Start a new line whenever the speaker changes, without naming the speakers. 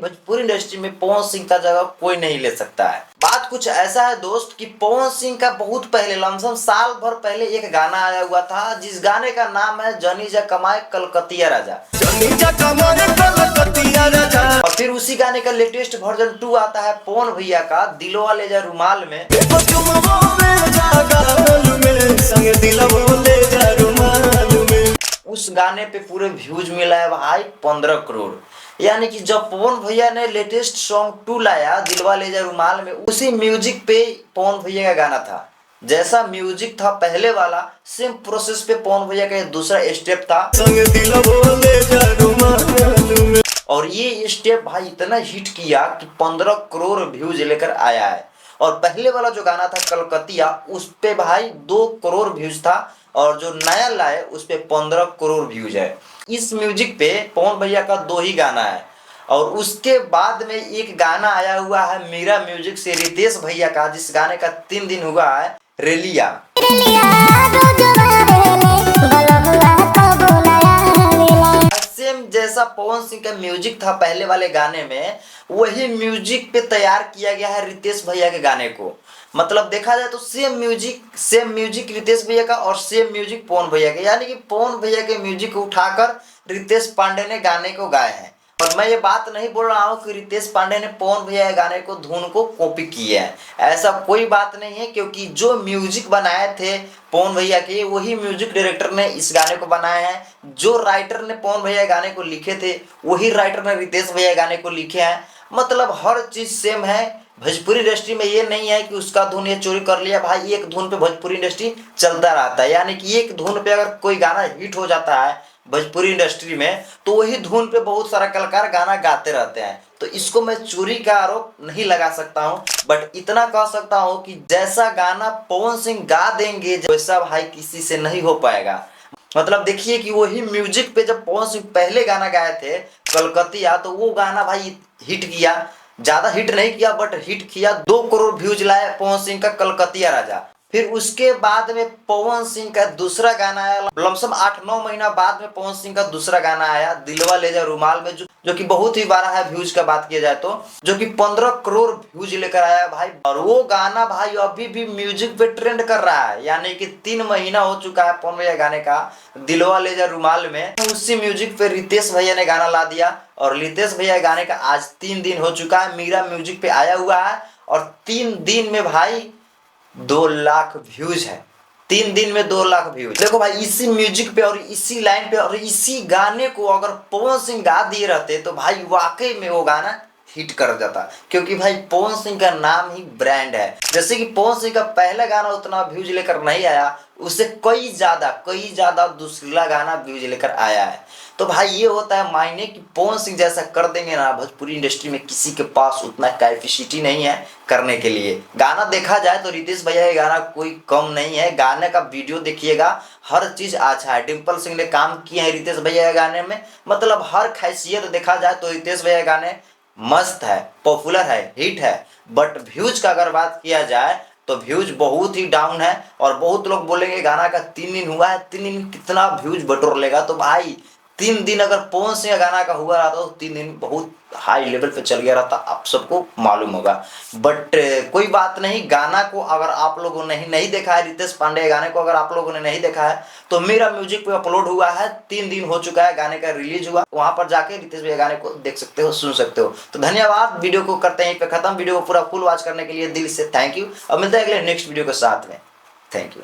Bhojpuri industry में पवन सिंह का जगह कोई नहीं ले सकता है। बात कुछ ऐसा है दोस्त कि पवन सिंह का बहुत पहले, लमसम साल भर पहले एक गाना आया हुआ था, जिस गाने का नाम है जनी जा कमाए कलकतिया राजा। और फिर उसी गाने का लेटेस्ट वर्जन 2 आता है पवन भैया का दिलवा ले जा रुमाल में। उस गाने पे पूरे व्यूज मिला है भाई 15 करोड़। यानी कि जब पवन भैया ने लेटेस्ट सॉन्ग 2 लाया दिलवा ले जा रुमाल में, उसी म्यूजिक पे पवन भैया का गाना था। जैसा म्यूजिक था पहले वाला, सेम प्रोसेस पे पवन भैया का दूसरा स्टेप था। और ये स्टेप भाई इतना हिट किया कि 15 करोड़ व्यूज लेकर आया है। और पहले वाला जो गाना था कलकतिया, उस पे भाई 2 करोड़ व्यूज था, और जो नया लाए उस पे 15 करोड़ व्यूज है। इस म्यूजिक पे पवन भैया का 2 ही गाना है। और उसके बाद में एक गाना आया हुआ है मेरा म्यूजिक से रितेश भैया का, जिस गाने का 3 दिन हुआ है रेलिया। सेम जैसा पवन सिंह का म्यूजिक था पहले वाले गाने में, वही म्यूजिक पे तैयार किया गया है रितेश भैया के गाने को। मतलब देखा जाए तो सेम म्यूजिक रितेश भैया का और सेम म्यूजिक पवन भैया का। यानी कि पवन भैया के म्यूजिक को उठाकर रितेश पांडे ने गाने को गाए हैं। और मैं ये बात नहीं बोल रहा हूँ कि रितेश पांडे ने पवन भैया के गाने को धुन को कॉपी किया है, ऐसा कोई बात नहीं है। क्योंकि जो म्यूजिक बनाए थे पवन भैया के, वही म्यूजिक डायरेक्टर ने इस गाने को बनाए हैं। जो राइटर ने पवन भैया गाने को लिखे थे, वही राइटर ने रितेश भैया गाने को लिखे हैं। मतलब हर चीज सेम है। भोजपुरी इंडस्ट्री में ये नहीं है कि उसका धुन ये चोरी कर लिया भाई, एक धुन पे भोजपुरी इंडस्ट्री चलता रहता है। यानी कि एक धुन पे अगर कोई गाना हिट हो जाता है भोजपुरी इंडस्ट्री में, तो वही धुन पे बहुत सारा कलाकार गाना गाते रहते हैं। तो इसको मैं चोरी का आरोप नहीं लगा सकता हूँ, बट इतना कह सकता हूँ कि जैसा गाना पवन सिंह गा देंगे वैसा भाई किसी से नहीं हो पाएगा। मतलब देखिए कि वही म्यूजिक पे जब पवन सिंह पहले गाना गाए थे कलकतिया, तो वो गाना भाई हिट किया, ज्यादा हिट नहीं किया बट हिट किया। 2 करोड़ व्यूज लाए पवन सिंह का कलकतिया राजा। फिर उसके बाद में पवन सिंह का दूसरा गाना आया, लमसम 8-9 महीना बाद में पवन सिंह का दूसरा गाना आया दिलवा ले जा रुमाल में, जो कि बहुत ही बड़ा है व्यूज का बात किया जाए तो, जो कि 15 करोड़ व्यूज लेकर आया भाई। और वो गाना भाई अभी भी म्यूजिक पे ट्रेंड कर रहा है। यानी कि 3 महीना हो चुका है पवन भैया गाने का दिलवा ले जा रुमाल में। उसी म्यूजिक पे रितेश भैया ने गाना ला दिया, और रितेश भैया गाने का आज 3 दिन हो चुका है, मेरा म्यूजिक पे आया हुआ है। और 3 दिन में भाई 2 लाख व्यूज है। 3 दिन में 2 लाख व्यूज। देखो भाई, इसी म्यूजिक पे और इसी लाइन पे और इसी गाने को अगर पवन सिंह गा दिए रहते तो भाई वाकई में वो गाना हिट कर जाता। क्योंकि भाई पवन सिंह का नाम ही ब्रांड है। जैसे कि पवन सिंह का पहला गाना उतना व्यूज लेकर नहीं आया, उससे कई ज्यादा दूसरा गाना व्यूज लेकर आया है। तो भाई ये होता है मायने कि पवन सिंह जैसा कर देंगे ना, भोजपुरी इंडस्ट्री में किसी के पास उतना कैपेसिटी नहीं है करने के लिए। गाना देखा जाए तो रितेश भैया का गाना कोई कम नहीं है। गाने का वीडियो देखिएगा, हर चीज अच्छा है। डिम्पल सिंह ने काम किए हैं रितेश भैया के गाने में। मतलब हर हैसियत देखा जाए तो रितेश भैया गाने मस्त है, पॉपुलर है, हिट है। बट व्यूज का अगर बात किया जाए तो व्यूज बहुत ही डाउन है। और बहुत लोग बोलेंगे गाना का 3 दिन हुआ है, 3 दिन कितना व्यूज बटोर लेगा। तो भाई 3 दिन अगर पवन सिंह गाना का हुआ रहा तो 3 दिन बहुत हाई लेवल पे चल गया रहता, आप सबको मालूम होगा। बट कोई बात नहीं, गाना को अगर आप लोगों ने नहीं देखा है, रितेश पांडे गाने को अगर आप लोगों ने नहीं देखा है, तो मेरा म्यूजिक पे अपलोड हुआ है। 3 दिन हो चुका है गाने का रिलीज हुआ, वहां पर जाके रितेश भैया गाने को देख सकते हो, सुन सकते हो। तो धन्यवाद। वीडियो को करते हैं यहीं पे खत्म। वीडियो को पूरा फुल वॉच करने के लिए दिल से थैंक यू। अब मिलते हैं अगले नेक्स्ट वीडियो के साथ में। Thank you.